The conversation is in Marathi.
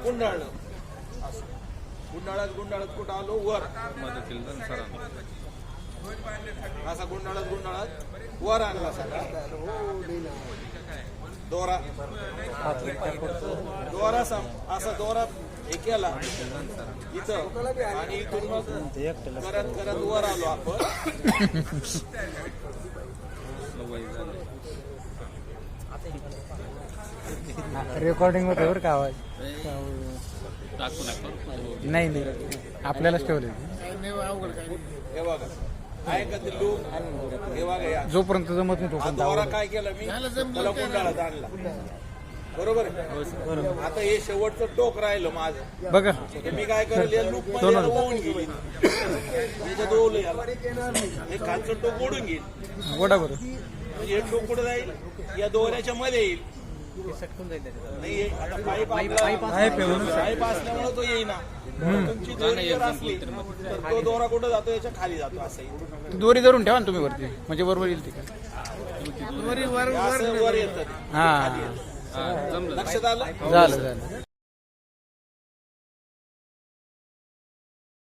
गुंडाळलं असं गुंडाळत गुंडाळत कुठं आलो वर असा गुंडाळत वर आणला सगळा दोरा असा दोरा हे केला इथं आणि इथून मग करत करत वर आलो आपण रेकॉर्डिंग मध्ये बरं का आवाज नाही नाही आपल्यालाच ठेवले हे बघा आहे का ते लूक हे बघा या जोपर्यंत जमत नाही हा तोपर्यंत दोरा काय केलं मी त्याला गुंडाळत आणला बरोबर आहे? आता हे शेवटचं टोक राहिलं माझं बघा तर मी काय करेल या लूप मध्ये याला ओवून गेली त्याच्यात ओवलं याला हे खालचं टोक ओढून घेईल गोडा बरं म्हणजे हे टोक कुठं जाईल या दोऱ्याच्या मध्ये येईल नाही आता पाईप असल्यामुळे तो येईना तुमची दोरी जर असली तर तो दोरा कुठं जातो याच्या खाली जातो असं दोरी धरून ठेवा ना तुम्ही वरती म्हणजे बरोबर येईल तिकडे वर येतं हा लक्षात आलं झालं